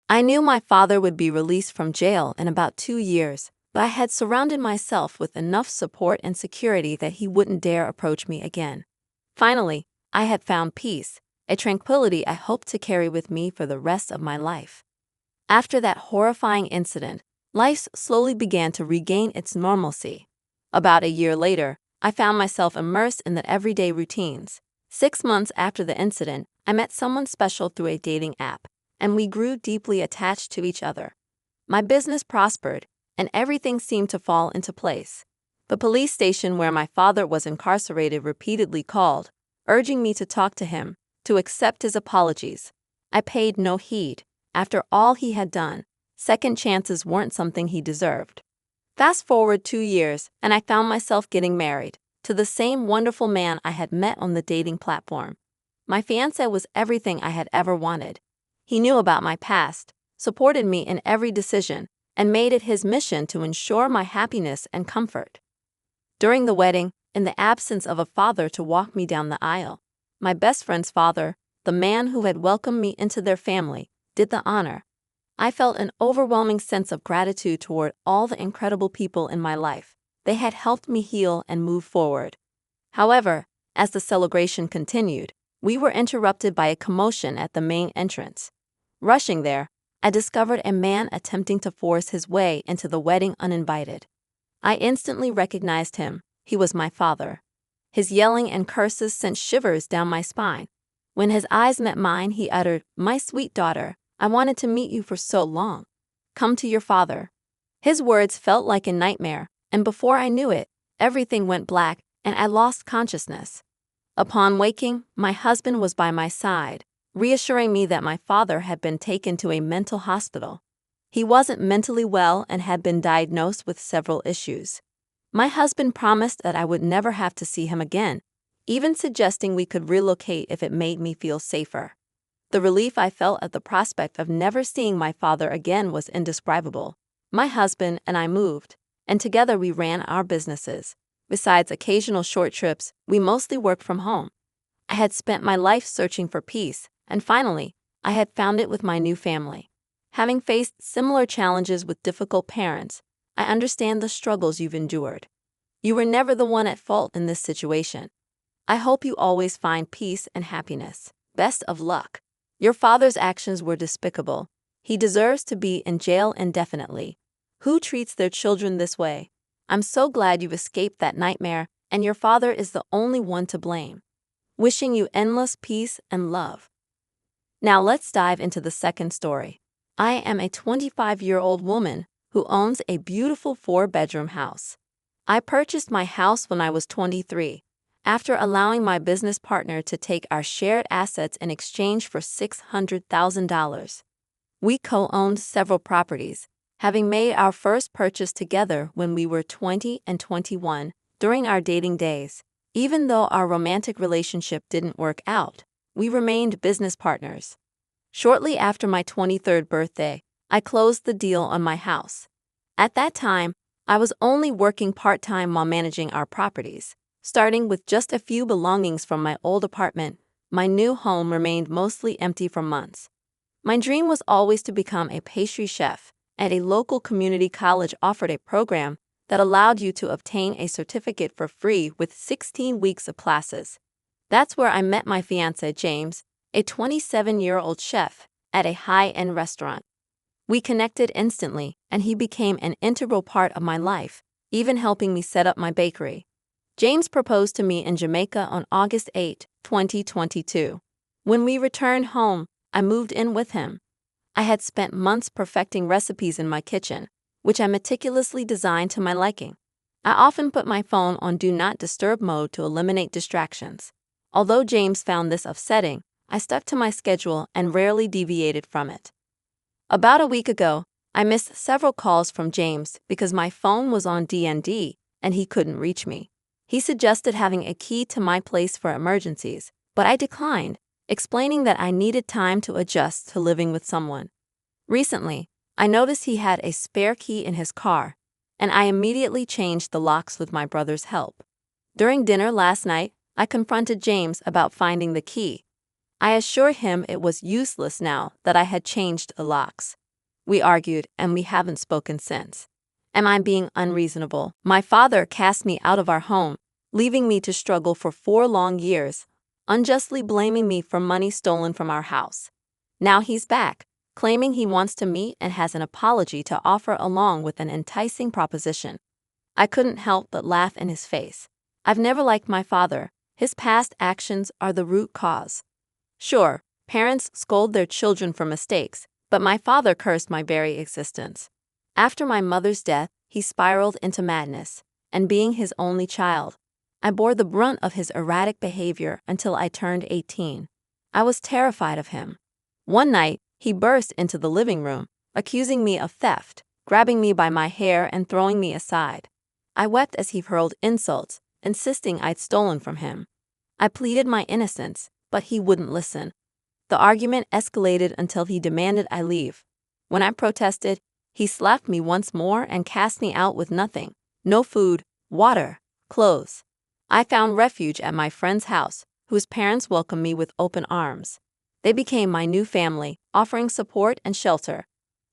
I knew my father would be released from jail in about 2 years, but I had surrounded myself with enough support and security that he wouldn't dare approach me again. Finally, I had found peace, a tranquility I hoped to carry with me for the rest of my life. After that horrifying incident, life slowly began to regain its normalcy. About a year later, I found myself immersed in the everyday routines. 6 months after the incident, I met someone special through a dating app, and we grew deeply attached to each other. My business prospered, and everything seemed to fall into place. The police station where my father was incarcerated repeatedly called, urging me to talk to him, to accept his apologies. I paid no heed. After all he had done, second chances weren't something he deserved. Fast forward 2 years, and I found myself getting married to the same wonderful man I had met on the dating platform. My fiancé was everything I had ever wanted. He knew about my past, supported me in every decision, and made it his mission to ensure my happiness and comfort. During the wedding, in the absence of a father to walk me down the aisle, my best friend's father, the man who had welcomed me into their family, did the honor. I felt an overwhelming sense of gratitude toward all the incredible people in my life. They had helped me heal and move forward. However, as the celebration continued, we were interrupted by a commotion at the main entrance. Rushing there, I discovered a man attempting to force his way into the wedding uninvited. I instantly recognized him. He was my father. His yelling and curses sent shivers down my spine. When his eyes met mine, he uttered, "My sweet daughter, I wanted to meet you for so long. Come to your father." His words felt like a nightmare, and before I knew it, everything went black and I lost consciousness. Upon waking, my husband was by my side, reassuring me that my father had been taken to a mental hospital. He wasn't mentally well and had been diagnosed with several issues. My husband promised that I would never have to see him again, even suggesting we could relocate if it made me feel safer. The relief I felt at the prospect of never seeing my father again was indescribable. My husband and I moved, and together we ran our businesses. Besides occasional short trips, we mostly worked from home. I had spent my life searching for peace, and finally, I had found it with my new family. Having faced similar challenges with difficult parents, I understand the struggles you've endured. You were never the one at fault in this situation. I hope you always find peace and happiness. Best of luck. Your father's actions were despicable. He deserves to be in jail indefinitely. Who treats their children this way? I'm so glad you've escaped that nightmare, and your father is the only one to blame. Wishing you endless peace and love. Now let's dive into the second story. I am a 25-year-old woman who owns a beautiful 4-bedroom house. I purchased my house when I was 23. After allowing my business partner to take our shared assets in exchange for $600,000. We co-owned several properties, having made our first purchase together when we were 20 and 21 during our dating days. Even though our romantic relationship didn't work out, we remained business partners. Shortly after my 23rd birthday, I closed the deal on my house. At that time, I was only working part-time while managing our properties. Starting with just a few belongings from my old apartment, my new home remained mostly empty for months. My dream was always to become a pastry chef, and a local community college offered a program that allowed you to obtain a certificate for free with 16 weeks of classes. That's where I met my fiancé, James, a 27-year-old chef at a high-end restaurant. We connected instantly, and he became an integral part of my life, even helping me set up my bakery. James proposed to me in Jamaica on August 8, 2022. When we returned home, I moved in with him. I had spent months perfecting recipes in my kitchen, which I meticulously designed to my liking. I often put my phone on Do Not Disturb mode to eliminate distractions. Although James found this upsetting, I stuck to my schedule and rarely deviated from it. About a week ago, I missed several calls from James because my phone was on DND and he couldn't reach me. He suggested having a key to my place for emergencies, but I declined, explaining that I needed time to adjust to living with someone. Recently, I noticed he had a spare key in his car, and I immediately changed the locks with my brother's help. During dinner last night, I confronted James about finding the key. I assured him it was useless now that I had changed the locks. We argued, and we haven't spoken since. Am I being unreasonable? My father cast me out of our home, leaving me to struggle for 4 long years, unjustly blaming me for money stolen from our house. Now he's back, claiming he wants to meet and has an apology to offer along with an enticing proposition. I couldn't help but laugh in his face. I've never liked my father. His past actions are the root cause. Sure, parents scold their children for mistakes, but my father cursed my very existence. After my mother's death, he spiraled into madness, and being his only child, I bore the brunt of his erratic behavior until I turned 18. I was terrified of him. One night, he burst into the living room, accusing me of theft, grabbing me by my hair and throwing me aside. I wept as he hurled insults, insisting I'd stolen from him. I pleaded my innocence, but he wouldn't listen. The argument escalated until he demanded I leave. When I protested, he slapped me once more and cast me out with nothing. No food, water, clothes. I found refuge at my friend's house, whose parents welcomed me with open arms. They became my new family, offering support and shelter.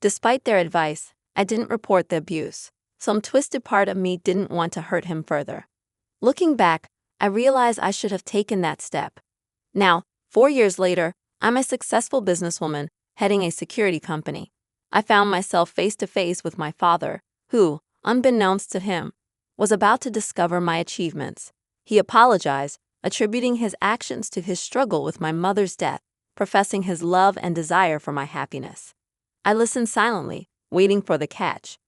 Despite their advice, I didn't report the abuse. Some twisted part of me didn't want to hurt him further. Looking back, I realized I should have taken that step. Now, 4 years later, I'm a successful businesswoman heading a security company. I found myself face to face with my father, who, unbeknownst to him, was about to discover my achievements. He apologized, attributing his actions to his struggle with my mother's death, professing his love and desire for my happiness. I listened silently, waiting for the catch.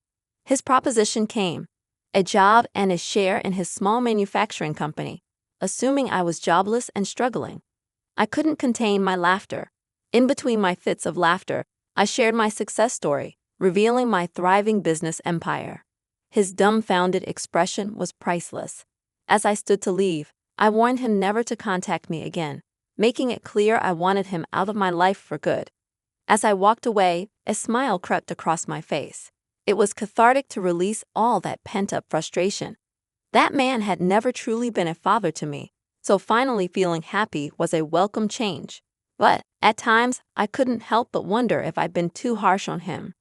His proposition came: a job and a share in his small manufacturing company, assuming I was jobless and struggling. I couldn't contain my laughter. In between my fits of laughter, I shared my success story, revealing my thriving business empire. His dumbfounded expression was priceless. As I stood to leave, I warned him never to contact me again, making it clear I wanted him out of my life for good. As I walked away, a smile crept across my face. It was cathartic to release all that pent-up frustration. That man had never truly been a father to me, so finally feeling happy was a welcome change. But, at times, I couldn't help but wonder if I'd been too harsh on him.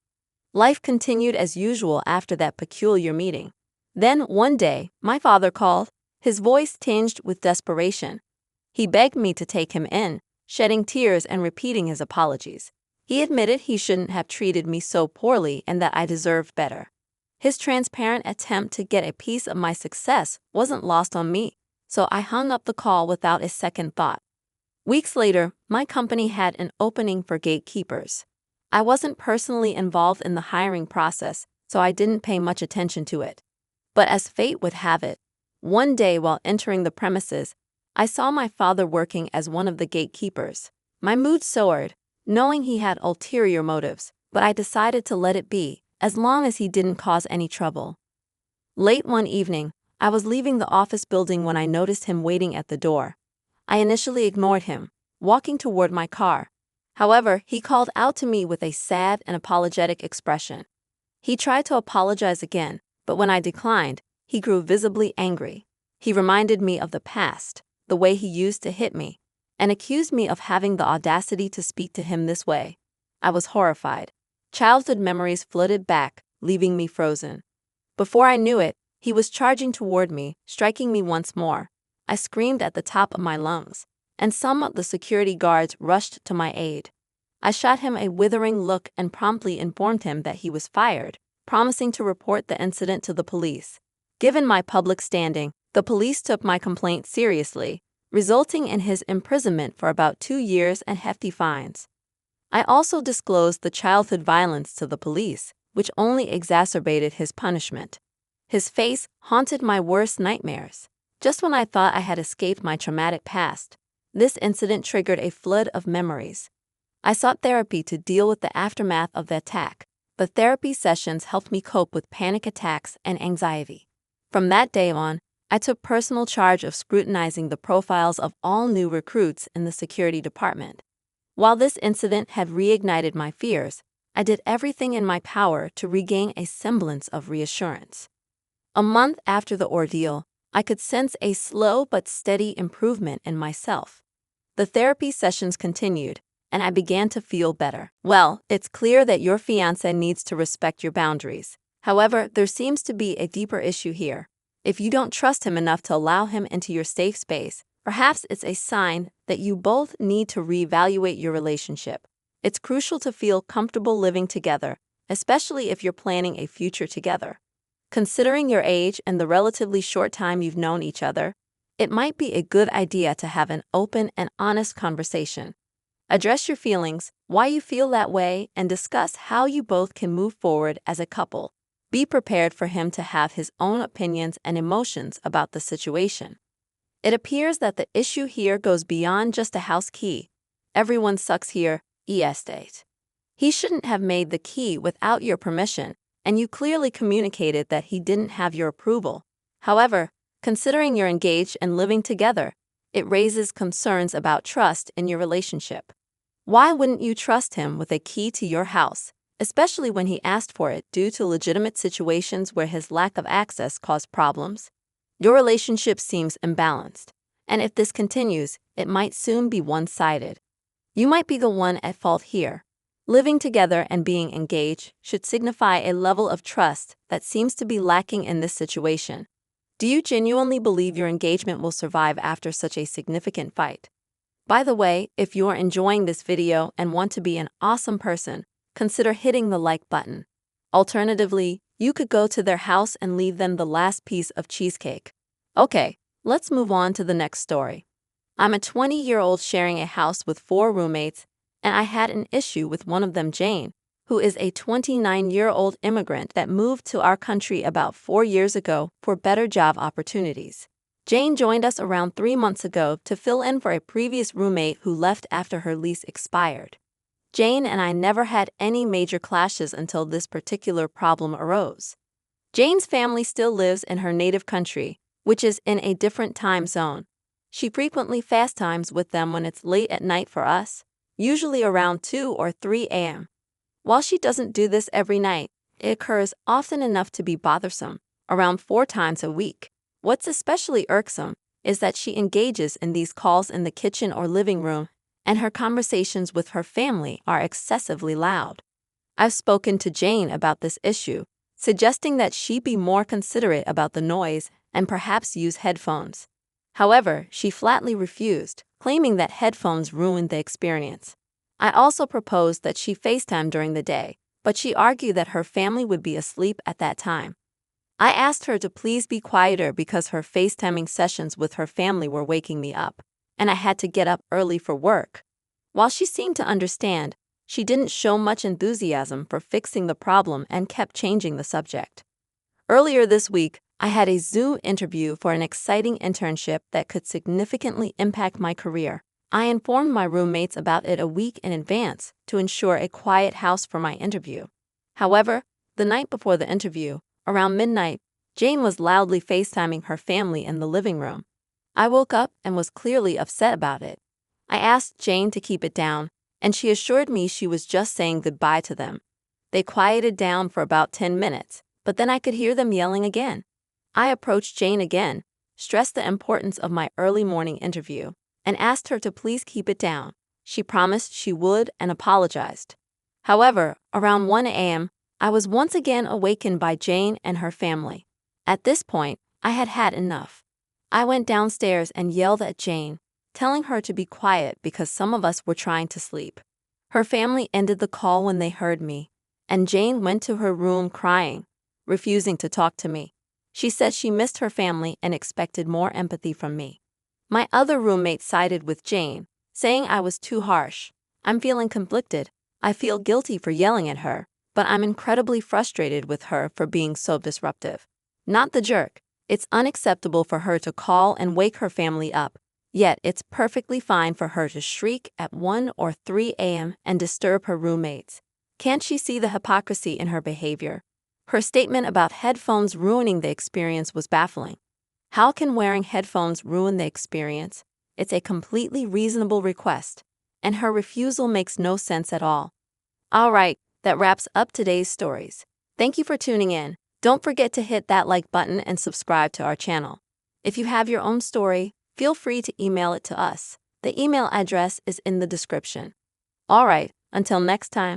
Life continued as usual after that peculiar meeting. Then, one day, my father called, his voice tinged with desperation. He begged me to take him in, shedding tears and repeating his apologies. He admitted he shouldn't have treated me so poorly and that I deserved better. His transparent attempt to get a piece of my success wasn't lost on me, so I hung up the call without a second thought. Weeks later, my company had an opening for gatekeepers. I wasn't personally involved in the hiring process, so I didn't pay much attention to it. But as fate would have it, one day while entering the premises, I saw my father working as one of the gatekeepers. My mood soared, knowing he had ulterior motives, but I decided to let it be, as long as he didn't cause any trouble. Late one evening, I was leaving the office building when I noticed him waiting at the door. I initially ignored him, walking toward my car. However, he called out to me with a sad and apologetic expression. He tried to apologize again, but when I declined, he grew visibly angry. He reminded me of the past, the way he used to hit me, and accused me of having the audacity to speak to him this way. I was horrified. Childhood memories flooded back, leaving me frozen. Before I knew it, he was charging toward me, striking me once more. I screamed at the top of my lungs, and some of the security guards rushed to my aid. I shot him a withering look and promptly informed him that he was fired, promising to report the incident to the police. Given my public standing, the police took my complaint seriously, resulting in his imprisonment for about 2 years and hefty fines. I also disclosed the childhood violence to the police, which only exacerbated his punishment. His face haunted my worst nightmares. Just when I thought I had escaped my traumatic past, this incident triggered a flood of memories. I sought therapy to deal with the aftermath of the attack, but therapy sessions helped me cope with panic attacks and anxiety. From that day on, I took personal charge of scrutinizing the profiles of all new recruits in the security department. While this incident had reignited my fears, I did everything in my power to regain a semblance of reassurance. A month after the ordeal, I could sense a slow but steady improvement in myself. The therapy sessions continued, and I began to feel better. Well, it's clear that your fiancé needs to respect your boundaries. However, there seems to be a deeper issue here. If you don't trust him enough to allow him into your safe space, perhaps it's a sign that you both need to reevaluate your relationship. It's crucial to feel comfortable living together, especially if you're planning a future together. Considering your age and the relatively short time you've known each other, it might be a good idea to have an open and honest conversation. Address your feelings, why you feel that way, and discuss how you both can move forward as a couple. Be prepared for him to have his own opinions and emotions about the situation. It appears that the issue here goes beyond just a house key. Everyone sucks here, estate. He shouldn't have made the key without your permission, and you clearly communicated that he didn't have your approval. However, considering you're engaged and living together, it raises concerns about trust in your relationship. Why wouldn't you trust him with a key to your house, especially when he asked for it due to legitimate situations where his lack of access caused problems? Your relationship seems imbalanced, and if this continues, it might soon be one-sided. You might be the one at fault here. Living together and being engaged should signify a level of trust that seems to be lacking in this situation. Do you genuinely believe your engagement will survive after such a significant fight? By the way, if you are enjoying this video and want to be an awesome person, consider hitting the like button. Alternatively, you could go to their house and leave them the last piece of cheesecake. Okay, let's move on to the next story. I'm a 20-year-old sharing a house with 4 roommates, and I had an issue with one of them, Jane, who is a 29-year-old immigrant that moved to our country about 4 years ago for better job opportunities. Jane joined us around 3 months ago to fill in for a previous roommate who left after her lease expired. Jane and I never had any major clashes until this particular problem arose. Jane's family still lives in her native country, which is in a different time zone. She frequently FaceTimes with them when it's late at night for us, usually around 2 or 3 a.m. While she doesn't do this every night, it occurs often enough to be bothersome, around 4 times a week. What's especially irksome is that she engages in these calls in the kitchen or living room, and her conversations with her family are excessively loud. I've spoken to Jane about this issue, suggesting that she be more considerate about the noise and perhaps use headphones. However, she flatly refused, claiming that headphones ruined the experience. I also proposed that she FaceTime during the day, but she argued that her family would be asleep at that time. I asked her to please be quieter because her FaceTiming sessions with her family were waking me up, and I had to get up early for work. While she seemed to understand, she didn't show much enthusiasm for fixing the problem and kept changing the subject. Earlier this week, I had a Zoom interview for an exciting internship that could significantly impact my career. I informed my roommates about it a week in advance to ensure a quiet house for my interview. However, the night before the interview, around midnight, Jane was loudly FaceTiming her family in the living room. I woke up and was clearly upset about it. I asked Jane to keep it down, and she assured me she was just saying goodbye to them. They quieted down for about 10 minutes, but then I could hear them yelling again. I approached Jane again, stressed the importance of my early morning interview, and asked her to please keep it down. She promised she would and apologized. However, around 1 a.m., I was once again awakened by Jane and her family. At this point, I had had enough. I went downstairs and yelled at Jane, telling her to be quiet because some of us were trying to sleep. Her family ended the call when they heard me, and Jane went to her room crying, refusing to talk to me. She said she missed her family and expected more empathy from me. My other roommate sided with Jane, saying I was too harsh. I'm feeling conflicted. I feel guilty for yelling at her, but I'm incredibly frustrated with her for being so disruptive. Not the jerk. It's unacceptable for her to call and wake her family up, yet it's perfectly fine for her to shriek at 1 or 3 a.m. and disturb her roommates. Can't she see the hypocrisy in her behavior? Her statement about headphones ruining the experience was baffling. How can wearing headphones ruin the experience? It's a completely reasonable request, and her refusal makes no sense at all. All right, that wraps up today's stories. Thank you for tuning in. Don't forget to hit that like button and subscribe to our channel. If you have your own story, feel free to email it to us. The email address is in the description. Alright, until next time.